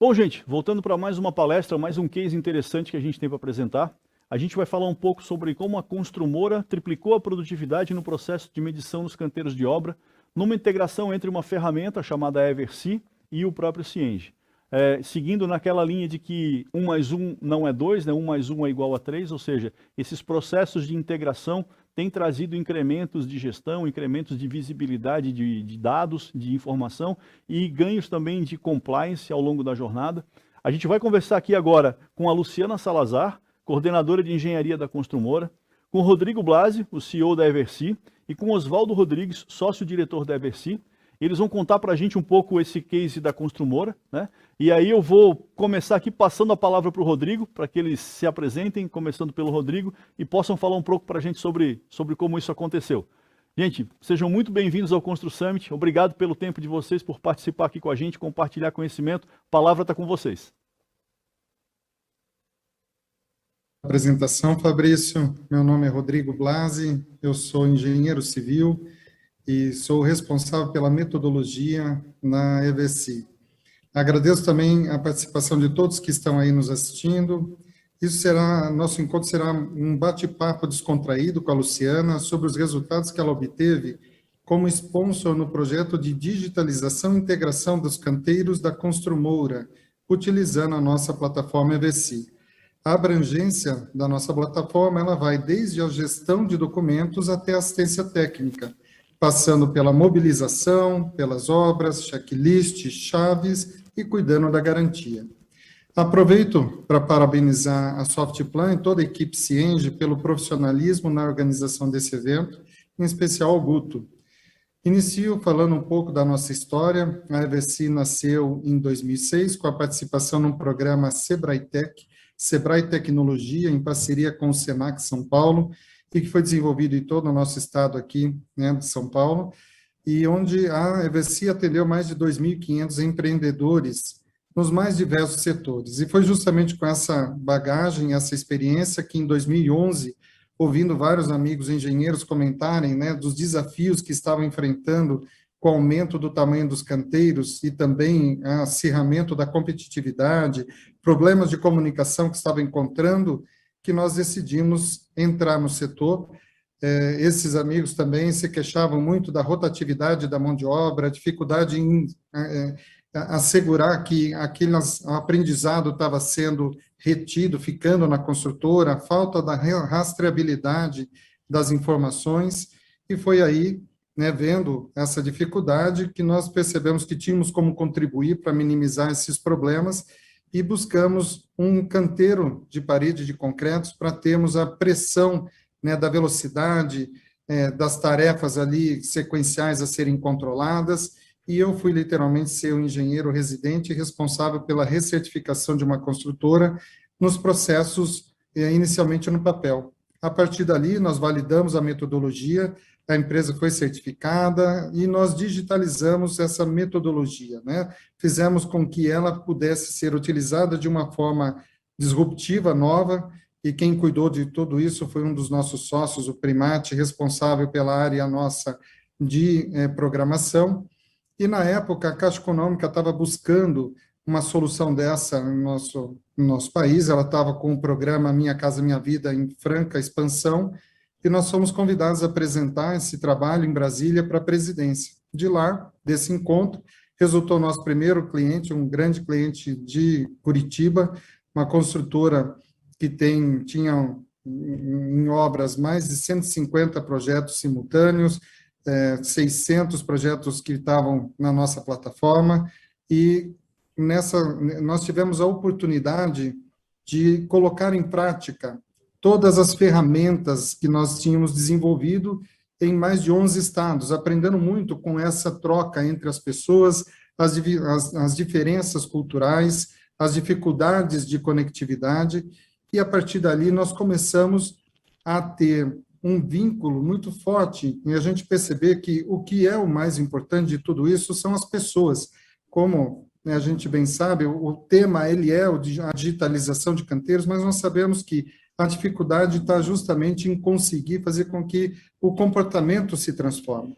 Bom, gente, voltando para mais uma palestra, mais um case interessante que a gente tem para apresentar. A gente vai falar um pouco sobre como a Construmora triplicou a produtividade no processo de medição nos canteiros de obra, numa integração entre uma ferramenta chamada Eversea e o próprio Cienge. Seguindo naquela linha de que 1 mais 1 não é 2, né? 1 mais 1 é igual a 3, ou seja, esses processos de integração têm trazido incrementos de gestão, incrementos de visibilidade de dados, de informação e ganhos também de compliance ao longo da jornada. A gente vai conversar aqui agora com a Luciana Salazar, coordenadora de engenharia da Construmora, com o Rodrigo Blasi, o CEO da Eversea, e com Oswaldo Rodrigues, sócio-diretor da Eversea. Eles vão contar para a gente um pouco esse case da Construmora, né? E aí eu vou começar aqui passando a palavra para o Rodrigo, para que eles se apresentem, começando pelo Rodrigo, e possam falar um pouco para a gente sobre como isso aconteceu. Gente, sejam muito bem-vindos ao Constru Summit. Obrigado pelo tempo de vocês, por participar aqui com a gente, compartilhar conhecimento. A palavra está com vocês. Apresentação, Fabrício. Meu nome é Rodrigo Blasi, eu sou engenheiro civil e sou responsável pela metodologia na Eversea. Agradeço também a participação de todos que estão aí nos assistindo. Nosso encontro será um bate-papo descontraído com a Luciana sobre os resultados que ela obteve como sponsor no projeto de digitalização e integração dos canteiros da Construmora, utilizando a nossa plataforma Eversea. A abrangência da nossa plataforma, ela vai desde a gestão de documentos até a assistência técnica, passando pela mobilização, pelas obras, checklist, chaves e cuidando da garantia. Aproveito para parabenizar a Softplan e toda a equipe Cienge pelo profissionalismo na organização desse evento, em especial o Guto. Inicio falando um pouco da nossa história. A Eversea nasceu em 2006 com a participação num programa Sebrae Tecnologia, em parceria com o Senac São Paulo, e que foi desenvolvido em todo o nosso estado aqui, né, de São Paulo, e onde a Eversea atendeu mais de 2.500 empreendedores nos mais diversos setores. E foi justamente com essa bagagem, essa experiência, que em 2011, ouvindo vários amigos engenheiros comentarem, né, dos desafios que estavam enfrentando com o aumento do tamanho dos canteiros e também acirramento da competitividade, problemas de comunicação que estavam encontrando, que nós decidimos entrar no setor. Esses amigos também se queixavam muito da rotatividade da mão de obra, a dificuldade em assegurar que aquele aprendizado estava sendo retido, ficando na construtora, a falta da rastreabilidade das informações, e foi aí, né, vendo essa dificuldade, que nós percebemos que tínhamos como contribuir para minimizar esses problemas e buscamos um canteiro de parede de concretos para termos a pressão, né, da velocidade, das tarefas ali sequenciais a serem controladas, e eu fui literalmente ser o engenheiro residente responsável pela recertificação de uma construtora nos processos, inicialmente no papel. A partir dali, nós validamos a metodologia, a empresa foi certificada e nós digitalizamos essa metodologia, né? Fizemos com que ela pudesse ser utilizada de uma forma disruptiva, nova, e quem cuidou de tudo isso foi um dos nossos sócios, o Primati, responsável pela área nossa de programação. E, na época, a Caixa Econômica estava buscando uma solução dessa no nosso país, ela estava com o programa Minha Casa Minha Vida em franca expansão, e nós fomos convidados a apresentar esse trabalho em Brasília para a presidência. De lá, desse encontro, resultou nosso primeiro cliente, um grande cliente de Curitiba, uma construtora que tinha em obras mais de 150 projetos simultâneos, 600 projetos que estavam na nossa plataforma, e nós tivemos a oportunidade de colocar em prática todas as ferramentas que nós tínhamos desenvolvido em mais de 11 estados, aprendendo muito com essa troca entre as pessoas, as diferenças culturais, as dificuldades de conectividade, e a partir dali nós começamos a ter um vínculo muito forte e a gente perceber que o que é o mais importante de tudo isso são as pessoas. Como, né, a gente bem sabe, o tema ele é a digitalização de canteiros, mas nós sabemos que a dificuldade está justamente em conseguir fazer com que o comportamento se transforme.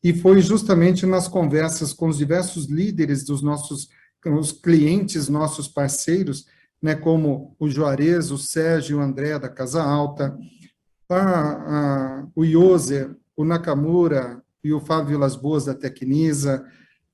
E foi justamente nas conversas com os diversos líderes dos nossos os clientes nossos parceiros, né, como o Juarez, o Sérgio e o André da Casa Alta, o Yoser, o Nakamura e o Fábio Vilas Boas da Tecnisa,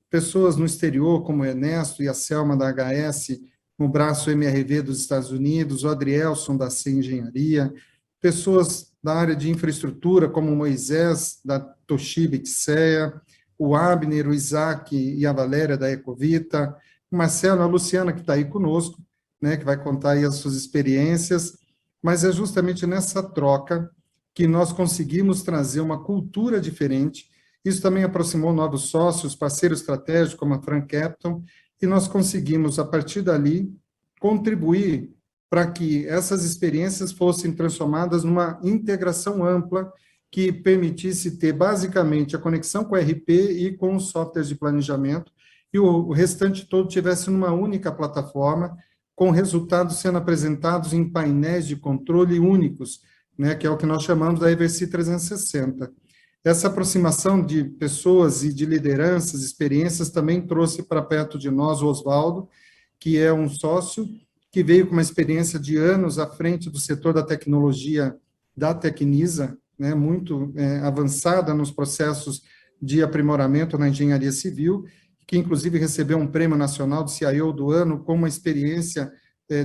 pessoas no exterior como o Ernesto e a Selma da HS, no braço MRV dos Estados Unidos, o Adrielson da C Engenharia, pessoas da área de infraestrutura como o Moisés da Toshiba e Tseya, o Abner, o Isaac e a Valéria da Ecovita, o Marcelo, a Luciana que está aí conosco, né, que vai contar aí as suas experiências, mas é justamente nessa troca que nós conseguimos trazer uma cultura diferente. Isso também aproximou novos sócios, parceiros estratégicos, como a Frank Capton, e nós conseguimos, a partir dali, contribuir para que essas experiências fossem transformadas numa integração ampla que permitisse ter, basicamente, a conexão com o RP e com os softwares de planejamento, e o restante todo tivesse numa única plataforma, com resultados sendo apresentados em painéis de controle únicos, né, que é o que nós chamamos da Eversi 360. Essa aproximação de pessoas e de lideranças, experiências, também trouxe para perto de nós o Oswaldo, que é um sócio que veio com uma experiência de anos à frente do setor da tecnologia da Tecnisa, né, muito avançada nos processos de aprimoramento na engenharia civil, que inclusive recebeu um prêmio nacional de CIO do ano com uma experiência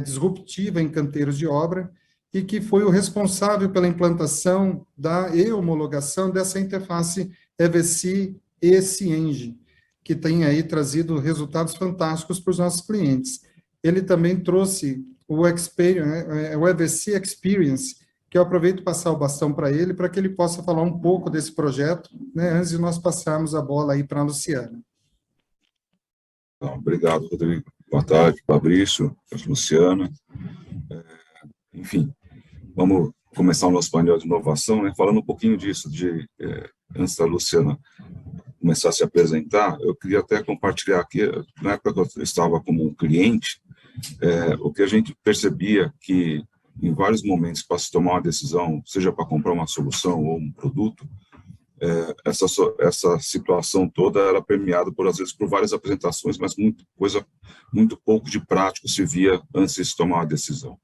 disruptiva em canteiros de obra, e que foi o responsável pela implantação e homologação dessa interface EVC e Cienge, que tem aí trazido resultados fantásticos para os nossos clientes. Ele também trouxe o EVC Experience, que eu aproveito para passar o bastão para ele, para que ele possa falar um pouco desse projeto, né, antes de nós passarmos a bola aí para a Luciana. Obrigado, Rodrigo. Boa tarde, Fabrício, Luciana. Enfim, vamos começar o nosso painel de inovação, né? Falando um pouquinho disso, antes da Luciana começar a se apresentar, eu queria até compartilhar aqui, na época que eu estava como um cliente, o que a gente percebia que, em vários momentos, para se tomar uma decisão, seja para comprar uma solução ou um produto, essa situação toda era permeada, às vezes, por várias apresentações, mas muito pouco de prático se via antes de se tomar uma decisão.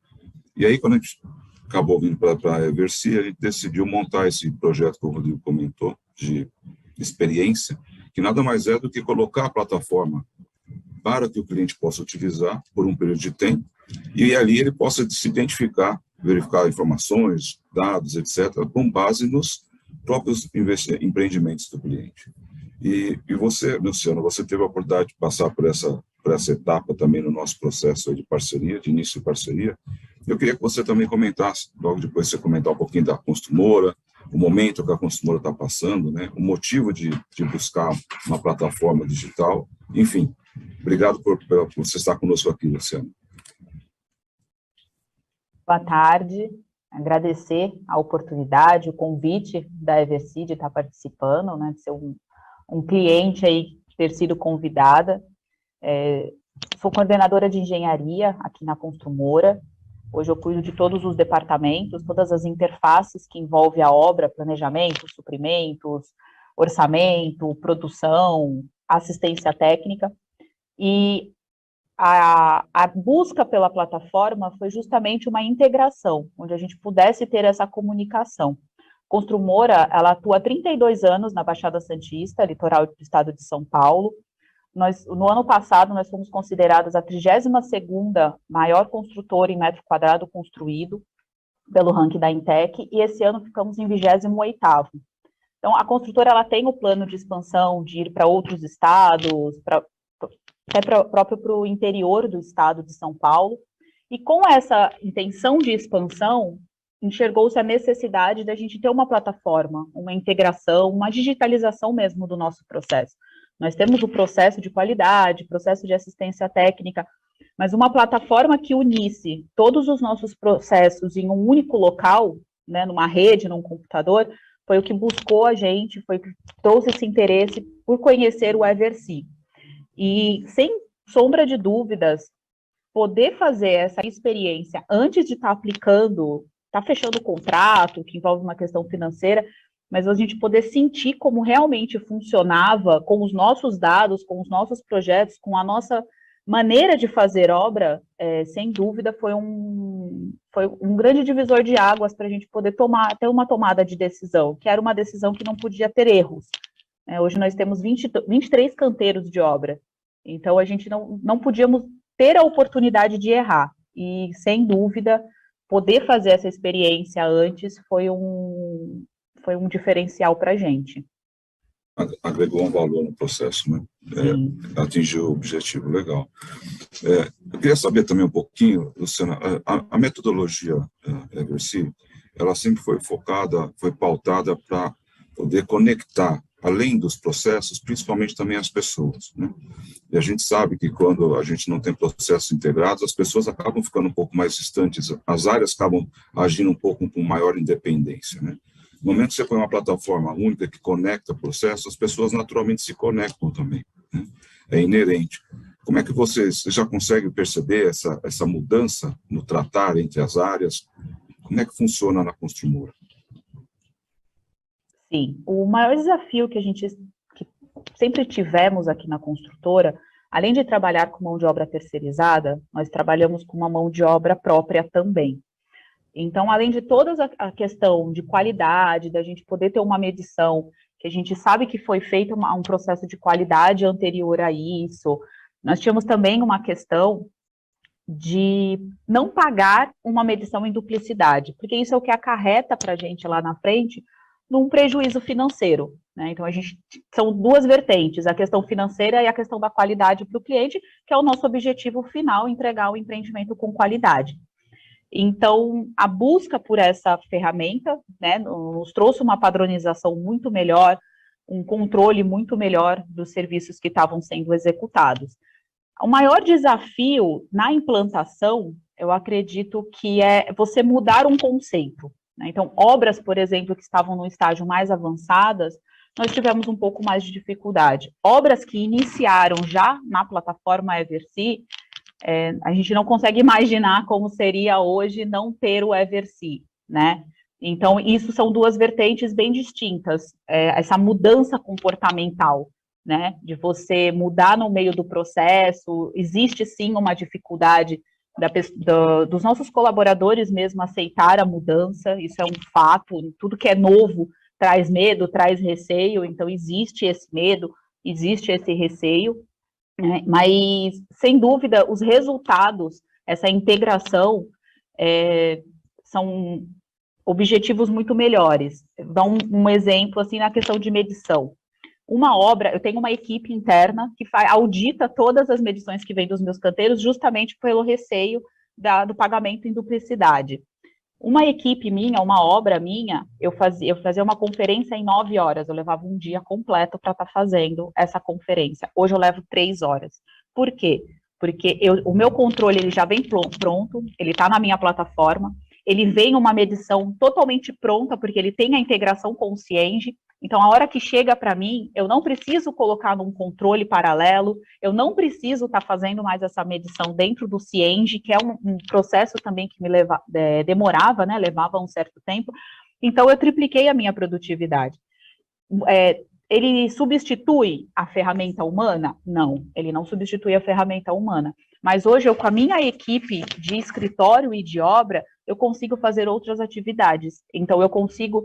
E aí, quando a gente acabou vindo para a Eversi, a gente decidiu montar esse projeto que o Rodrigo comentou, de experiência, que nada mais é do que colocar a plataforma para que o cliente possa utilizar por um período de tempo, e ali ele possa se identificar, verificar informações, dados, etc., com base nos próprios empreendimentos do cliente. E você, Luciano, você teve a oportunidade de passar por essa etapa também no nosso processo de parceria, de início de parceria. Eu queria que você também comentasse, logo depois você comentar um pouquinho da Construmora, o momento que a Construmora está passando, né, o motivo de buscar uma plataforma digital, enfim. Obrigado por você estar conosco aqui, Luciano. Boa tarde, agradecer a oportunidade, o convite da Eversi de estar participando, né, de ser um cliente aí, ter sido convidada. Sou coordenadora de engenharia aqui na Construmora. Hoje eu cuido de todos os departamentos, todas as interfaces que envolvem a obra, planejamento, suprimentos, orçamento, produção, assistência técnica. E a busca pela plataforma foi justamente uma integração, onde a gente pudesse ter essa comunicação. Construmora, ela atua há 32 anos na Baixada Santista, litoral do estado de São Paulo. No ano passado, nós fomos considerados a 32ª maior construtora em metro quadrado construído pelo ranking da Intec, e esse ano ficamos em 28º. Então, a construtora ela tem o plano de expansão de ir para outros estados, até próprio para o interior do estado de São Paulo, e com essa intenção de expansão, enxergou-se a necessidade da gente ter uma plataforma, uma integração, uma digitalização mesmo do nosso processo. Nós temos o processo de qualidade, processo de assistência técnica, mas uma plataforma que unisse todos os nossos processos em um único local, né, numa rede, num computador, foi o que buscou a gente, foi o que trouxe esse interesse por conhecer o Eversi. E, sem sombra de dúvidas, poder fazer essa experiência antes de estar aplicando, estar fechando o contrato, que envolve uma questão financeira, mas a gente poder sentir como realmente funcionava com os nossos dados, com os nossos projetos, com a nossa maneira de fazer obra, sem dúvida, foi um grande divisor de águas para a gente poder ter uma tomada de decisão, que era uma decisão que não podia ter erros. Hoje nós temos 23 canteiros de obra, então a gente não podíamos ter a oportunidade de errar, e sem dúvida, poder fazer essa experiência antes foi um diferencial para a gente. Agregou um valor no processo, né? Atingiu o objetivo, legal. Eu queria saber também um pouquinho, Luciana, a metodologia EverSea, ela sempre foi pautada para poder conectar, além dos processos, principalmente também as pessoas, né? E a gente sabe que quando a gente não tem processos integrados, as pessoas acabam ficando um pouco mais distantes, as áreas acabam agindo um pouco com maior independência, né? No momento que você põe uma plataforma única que conecta processos, as pessoas naturalmente se conectam também, né? É inerente. Como é que você já consegue perceber essa mudança no tratar entre as áreas? Como é que funciona na Construmora? Sim, o maior desafio que sempre tivemos aqui na construtora, além de trabalhar com mão de obra terceirizada, nós trabalhamos com uma mão de obra própria também. Então, além de toda a questão de qualidade, da gente poder ter uma medição, que a gente sabe que foi feito um processo de qualidade anterior a isso, nós tínhamos também uma questão de não pagar uma medição em duplicidade, porque isso é o que acarreta para a gente lá na frente num prejuízo financeiro, né? Então, são duas vertentes, a questão financeira e a questão da qualidade para o cliente, que é o nosso objetivo final, entregar o empreendimento com qualidade. Então, a busca por essa ferramenta, né, nos trouxe uma padronização muito melhor, um controle muito melhor dos serviços que estavam sendo executados. O maior desafio na implantação, eu acredito que é você mudar um conceito, né? Então, obras, por exemplo, que estavam no estágio mais avançadas, nós tivemos um pouco mais de dificuldade. Obras que iniciaram já na plataforma EverSea, a gente não consegue imaginar como seria hoje não ter o EverSea, né? Então, isso são duas vertentes bem distintas, essa mudança comportamental, né? De você mudar no meio do processo, existe sim uma dificuldade dos nossos colaboradores mesmo aceitar a mudança, isso é um fato, tudo que é novo traz medo, traz receio, então existe esse medo, existe esse receio, né? Mas, sem dúvida, os resultados, essa integração, são objetivos muito melhores. Vou dar um exemplo, assim, na questão de medição. Uma obra, eu tenho uma equipe interna que audita todas as medições que vêm dos meus canteiros, justamente pelo receio do pagamento em duplicidade. Uma equipe minha, uma obra minha, eu fazia uma conferência em 9 horas, eu levava um dia completo para estar fazendo essa conferência. Hoje eu levo 3 horas. Por quê? Porque o meu controle ele já vem pronto, ele está na minha plataforma, ele vem uma medição totalmente pronta, porque ele tem a integração com o Cienge. Então, a hora que chega para mim, eu não preciso colocar num controle paralelo, eu não preciso estar fazendo mais essa medição dentro do Cienge, que é um processo também que demorava, né, levava um certo tempo. Então, eu tripliquei a minha produtividade. Ele substitui a ferramenta humana? Não, ele não substitui a ferramenta humana. Mas hoje, com a minha equipe de escritório e de obra, eu consigo fazer outras atividades. Então, eu consigo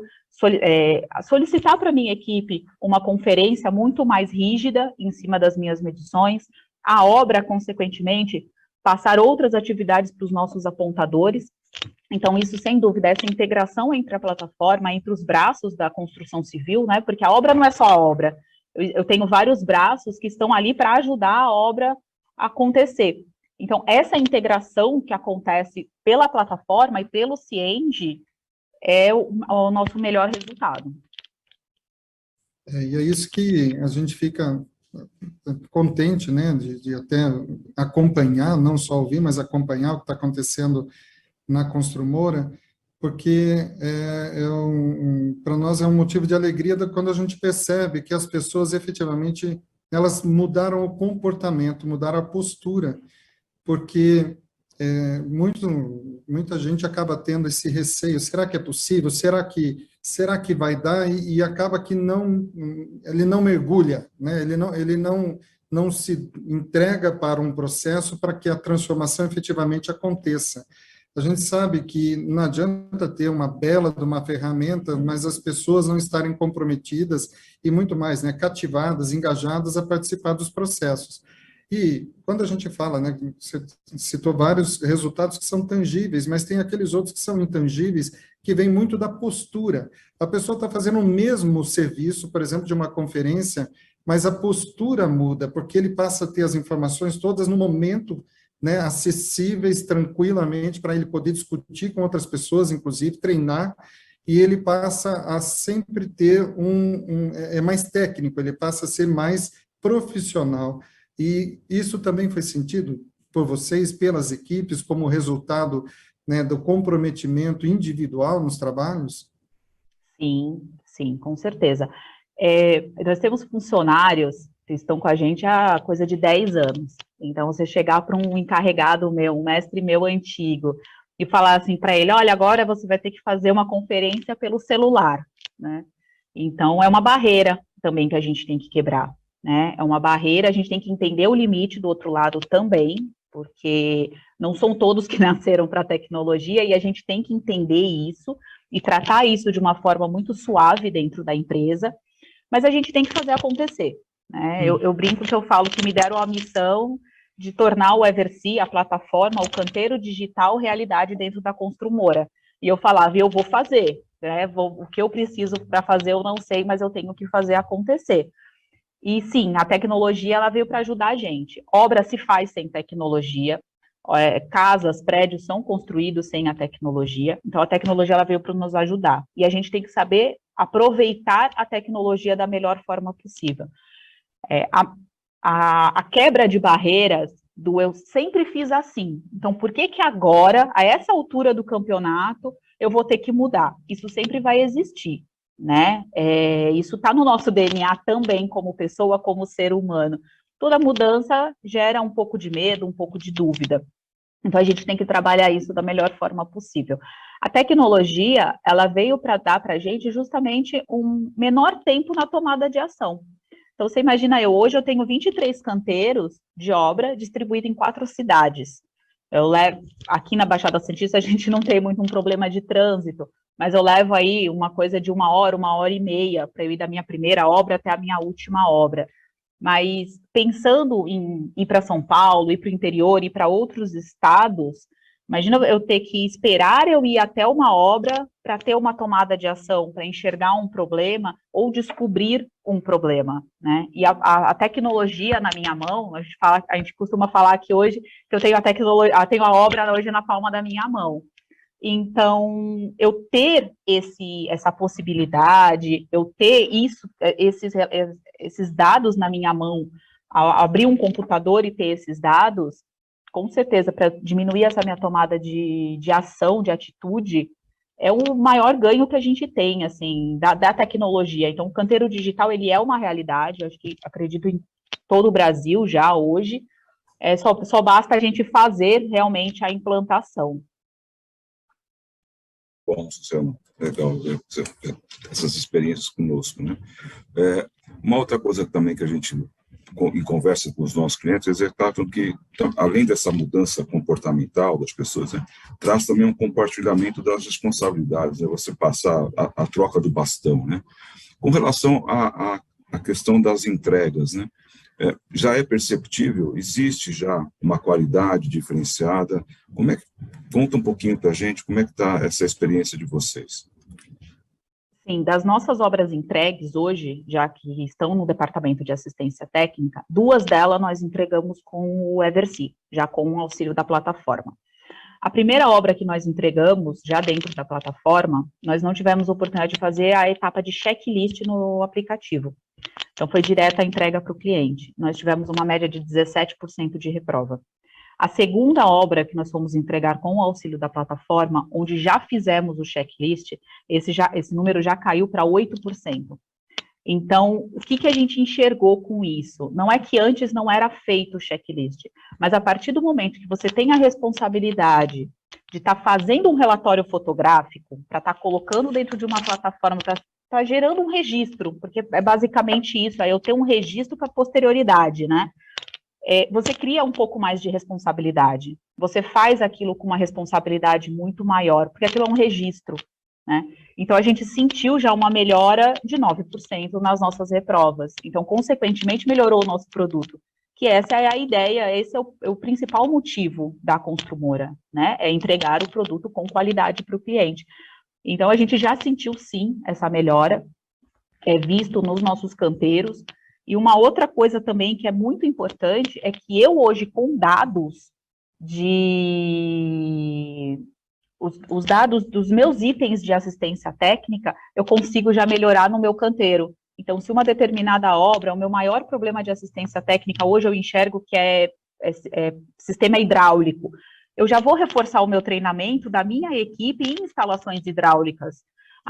solicitar para a minha equipe uma conferência muito mais rígida em cima das minhas medições, a obra, consequentemente, passar outras atividades para os nossos apontadores. Então, isso, sem dúvida, essa integração entre a plataforma, entre os braços da construção civil, né? Porque a obra não é só a obra. Eu tenho vários braços que estão ali para ajudar a obra a acontecer. Então, essa integração que acontece pela plataforma e pelo Cienge é o nosso melhor resultado. E é isso que a gente fica contente, né, de até acompanhar, não só ouvir, mas acompanhar o que está acontecendo na Construmora, porque para nós é um motivo de alegria quando a gente percebe que as pessoas efetivamente elas mudaram o comportamento, mudaram a postura, porque muita gente acaba tendo esse receio, será que é possível? Será que vai dar? E acaba que ele não mergulha, né? Ele não não se entrega para um processo para que a transformação efetivamente aconteça. A gente sabe que não adianta ter uma bela de uma ferramenta, mas as pessoas não estarem comprometidas e muito mais, né, cativadas, engajadas a participar dos processos. E quando a gente fala, né, você citou vários resultados que são tangíveis, mas tem aqueles outros que são intangíveis, que vem muito da postura. A pessoa está fazendo o mesmo serviço, por exemplo, de uma conferência, mas a postura muda, porque ele passa a ter as informações todas no momento, né, acessíveis tranquilamente para ele poder discutir com outras pessoas, inclusive treinar, e ele passa a sempre ter é mais técnico, ele passa a ser mais profissional. E isso também foi sentido por vocês, pelas equipes, como resultado, né, do comprometimento individual nos trabalhos? Sim, sim, com certeza. Nós temos funcionários que estão com a gente há coisa de 10 anos. Então, você chegar para um encarregado meu, um mestre meu antigo, e falar assim para ele, olha, agora você vai ter que fazer uma conferência pelo celular, né? Então, é uma barreira também que a gente tem que quebrar, né? É uma barreira, a gente tem que entender o limite do outro lado também, porque não são todos que nasceram para a tecnologia, e a gente tem que entender isso e tratar isso de uma forma muito suave dentro da empresa, mas a gente tem que fazer acontecer, né? Eu brinco que eu falo que me deram a missão de tornar o Eversea, a plataforma, o canteiro digital, realidade dentro da Construmora. E eu falava, eu vou fazer, né? O que eu preciso para fazer eu não sei, mas eu tenho que fazer acontecer. E sim, a tecnologia ela veio para ajudar a gente. Obra se faz sem tecnologia, casas, prédios são construídos sem a tecnologia, então a tecnologia ela veio para nos ajudar. E a gente tem que saber aproveitar a tecnologia da melhor forma possível. A quebra de barreiras do eu sempre fiz assim, então por que agora, a essa altura do campeonato, eu vou ter que mudar? Isso sempre vai existir, né? Isso está no nosso DNA também, como pessoa, como ser humano. Toda mudança gera um pouco de medo, um pouco de dúvida. Então, a gente tem que trabalhar isso da melhor forma possível. A tecnologia, ela veio para dar para a gente justamente um menor tempo na tomada de ação. Então, você imagina, hoje eu tenho 23 canteiros de obra distribuídos em 4 cidades. Aqui na Baixada Santista, a gente não tem muito um problema de trânsito, mas eu levo aí uma coisa de 1 hora e meia, para eu ir da minha primeira obra até a minha última obra. Mas pensando em ir para São Paulo, ir para o interior, ir para outros estados, imagina eu ter que esperar eu ir até uma obra para ter uma tomada de ação, para enxergar um problema ou descobrir um problema, né? E a tecnologia na minha mão, a gente costuma falar que hoje que eu tenho tenho a obra hoje na palma da minha mão. Então, eu ter essa possibilidade, eu ter esses dados na minha mão, abrir um computador e ter esses dados, com certeza, para diminuir essa minha tomada de ação, de atitude, é o maior ganho que a gente tem, assim, da tecnologia. Então, o canteiro digital, ele é uma realidade, eu acredito em todo o Brasil já hoje, só basta a gente fazer realmente a implantação. Bom, Luciano, legal ver essas experiências conosco, né? Uma outra coisa também que a gente, em conversa com os nossos clientes, é claro que, além dessa mudança comportamental das pessoas, né, traz também um compartilhamento das responsabilidades, né? Você passar a troca do bastão, né? Com relação à questão das entregas, né? Já é perceptível, existe já uma qualidade diferenciada. Conta um pouquinho para a gente como é que está essa experiência de vocês. Sim, das nossas obras entregues hoje, já que estão no departamento de assistência técnica, 2 delas nós entregamos com o Eversea, já com o auxílio da plataforma. A primeira obra que nós entregamos, já dentro da plataforma, nós não tivemos oportunidade de fazer a etapa de checklist no aplicativo. Então, foi direta a entrega para o cliente. Nós tivemos uma média de 17% de reprova. A segunda obra que nós fomos entregar com o auxílio da plataforma, onde já fizemos o checklist, esse número já caiu para 8%. Então, o que a gente enxergou com isso? Não é que antes não era feito o checklist, mas a partir do momento que você tem a responsabilidade de estar fazendo um relatório fotográfico, para estar colocando dentro de uma plataforma, para tá gerando um registro, porque é basicamente isso, aí eu tenho um registro para posterioridade, né? Você cria um pouco mais de responsabilidade, você faz aquilo com uma responsabilidade muito maior, porque aquilo é um registro, né? Então, a gente sentiu já uma melhora de 9% nas nossas reprovas, então, consequentemente, melhorou o nosso produto, que essa é a ideia, esse é o principal motivo da Construmora, né? É entregar o produto com qualidade para o cliente. Então, a gente já sentiu, sim, essa melhora, visto nos nossos canteiros. E uma outra coisa também que é muito importante é que eu hoje, com dados os dados dos meus itens de assistência técnica, eu consigo já melhorar no meu canteiro. Então, se uma determinada obra, o meu maior problema de assistência técnica, hoje eu enxergo que é sistema hidráulico, eu já vou reforçar o meu treinamento da minha equipe em instalações hidráulicas.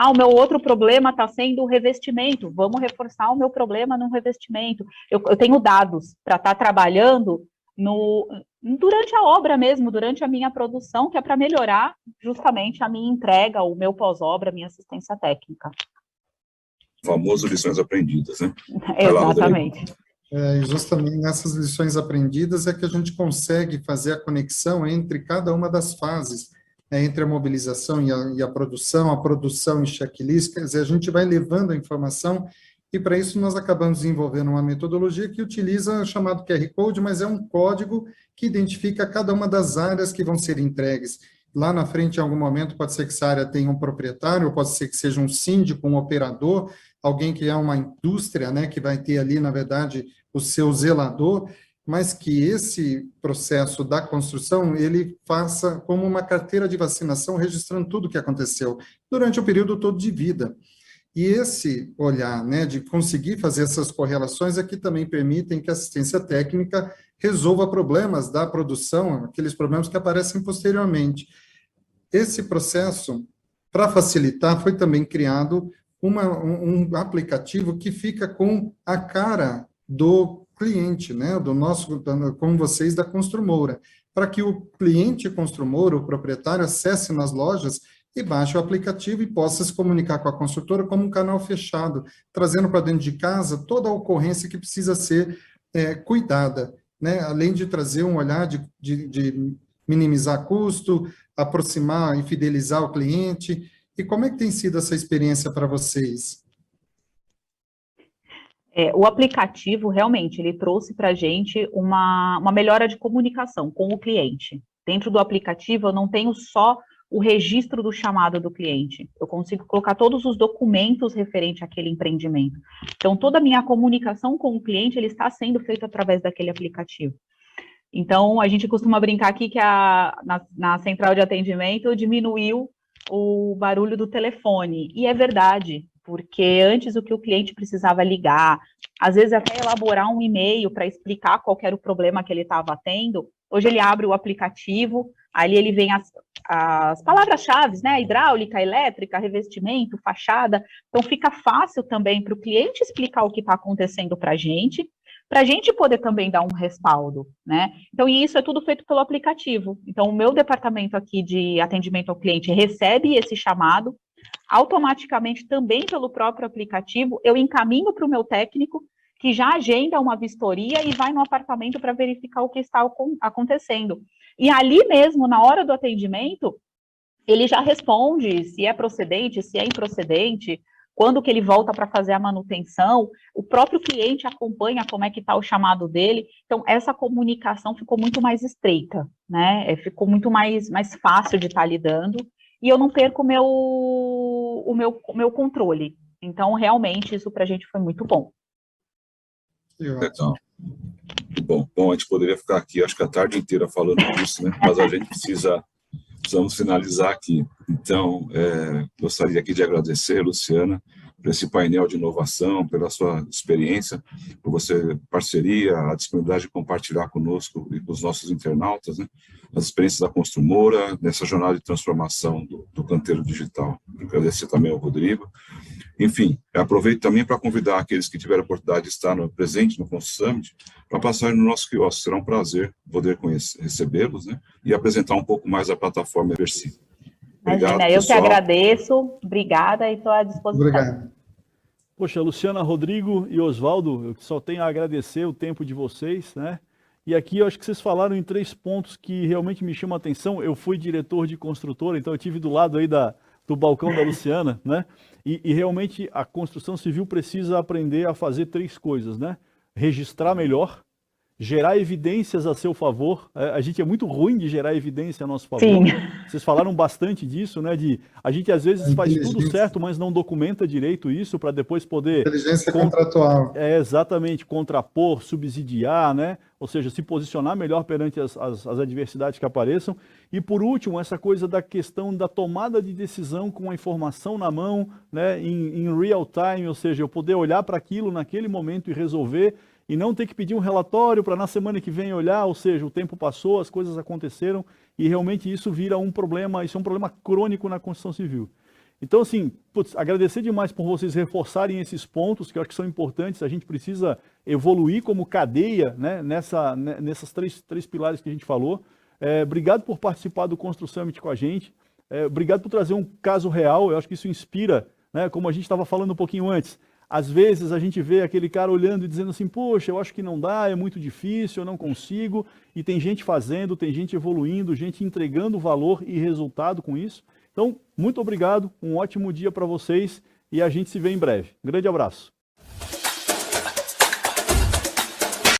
O meu outro problema está sendo o revestimento, vamos reforçar o meu problema no revestimento. Eu tenho dados para estar trabalhando durante a obra mesmo, durante a minha produção, que é para melhorar justamente a minha entrega, o meu pós-obra, a minha assistência técnica. O famoso lições aprendidas, né? Exatamente. E justamente nessas lições aprendidas é que a gente consegue fazer a conexão entre cada uma das fases, entre a mobilização e a produção e checklist, quer dizer, a gente vai levando a informação, e para isso nós acabamos desenvolvendo uma metodologia que utiliza o chamado QR Code, mas é um código que identifica cada uma das áreas que vão ser entregues. Lá na frente, em algum momento, pode ser que essa área tenha um proprietário, pode ser que seja um síndico, um operador, alguém que é uma indústria, né, que vai ter ali, na verdade, o seu zelador, mas que esse processo da construção, ele faça como uma carteira de vacinação, registrando tudo o que aconteceu durante o período todo de vida. E esse olhar, né, de conseguir fazer essas correlações é que também permitem que a assistência técnica resolva problemas da produção, aqueles problemas que aparecem posteriormente. Esse processo, para facilitar, foi também criado um aplicativo que fica com a cara do cliente, né, com vocês da Construmora, para que o cliente Construmora, o proprietário, acesse nas lojas e baixe o aplicativo e possa se comunicar com a construtora como um canal fechado, trazendo para dentro de casa toda a ocorrência que precisa ser cuidada, né, além de trazer um olhar de minimizar custo, aproximar e fidelizar o cliente. E como é que tem sido essa experiência para vocês? O aplicativo, realmente, ele trouxe para a gente uma melhora de comunicação com o cliente. Dentro do aplicativo, eu não tenho só o registro do chamado do cliente, eu consigo colocar todos os documentos referentes àquele empreendimento. Então, toda a minha comunicação com o cliente, ele está sendo feita através daquele aplicativo. Então, a gente costuma brincar aqui que na central de atendimento diminuiu o barulho do telefone, e é verdade, porque antes o que o cliente precisava ligar, às vezes até elaborar um e-mail para explicar qual era o problema que ele estava tendo, hoje ele abre o aplicativo, ali ele vem as palavras-chave, né, hidráulica, elétrica, revestimento, fachada, então fica fácil também para o cliente explicar o que está acontecendo para a gente poder também dar um respaldo, né? Então, isso é tudo feito pelo aplicativo. Então, o meu departamento aqui de atendimento ao cliente recebe esse chamado, automaticamente também pelo próprio aplicativo, eu encaminho para o meu técnico, que já agenda uma vistoria e vai no apartamento para verificar o que está acontecendo. E ali mesmo, na hora do atendimento, ele já responde se é procedente, se é improcedente, quando que ele volta para fazer a manutenção, o próprio cliente acompanha como é que está o chamado dele, então essa comunicação ficou muito mais estreita, né, ficou muito mais fácil de estar lidando, e eu não perco o meu controle, então realmente isso para a gente foi muito bom. Legal. Bom, a gente poderia ficar aqui, acho que a tarde inteira falando disso, né, mas a gente precisamos finalizar aqui. Então, gostaria aqui de agradecer, Luciana, por esse painel de inovação, pela sua experiência, por você parceria, a disponibilidade de compartilhar conosco e com os nossos internautas, né, as experiências da Construmora, nessa jornada de transformação do canteiro digital. Agradecer também ao Rodrigo. Enfim, aproveito também para convidar aqueles que tiveram a oportunidade de estar presente no Constru Summit para passarem no nosso quiosque. Será um prazer poder recebê-los, né, e apresentar um pouco mais a plataforma Eversi. Imagina, eu que agradeço, obrigada e estou à disposição. Obrigado. Poxa, Luciana, Rodrigo e Oswaldo, eu só tenho a agradecer o tempo de vocês, né? E aqui eu acho que vocês falaram em 3 pontos que realmente me chamam a atenção. Eu fui diretor de construtora, então eu tive do lado aí do balcão da Luciana, né? E realmente a construção civil precisa aprender a fazer 3 coisas, né? Registrar melhor, gerar evidências a seu favor. A gente é muito ruim de gerar evidência a nosso favor. Sim. Vocês falaram bastante disso, né? A gente às vezes faz tudo Inteligência. certo, mas não documenta direito isso para depois poder Inteligência contratual. exatamente contrapor, subsidiar, né? Ou seja, se posicionar melhor perante as adversidades que apareçam. E por último, essa coisa da questão da tomada de decisão com a informação na mão, né? Em real time, ou seja, eu poder olhar para aquilo naquele momento e resolver, e não ter que pedir um relatório para na semana que vem olhar, ou seja, o tempo passou, as coisas aconteceram, e realmente isso vira um problema, isso é um problema crônico na construção civil. Então, assim, agradecer demais por vocês reforçarem esses pontos, que eu acho que são importantes, a gente precisa evoluir como cadeia, né, nessas três pilares que a gente falou. Obrigado por participar do Constru Summit com a gente, obrigado por trazer um caso real, eu acho que isso inspira, né, como a gente estava falando um pouquinho antes. Às vezes a gente vê aquele cara olhando e dizendo assim, poxa, eu acho que não dá, é muito difícil, eu não consigo, e tem gente fazendo, tem gente evoluindo, gente entregando valor e resultado com isso. Então, muito obrigado, um ótimo dia para vocês e a gente se vê em breve. Um grande abraço.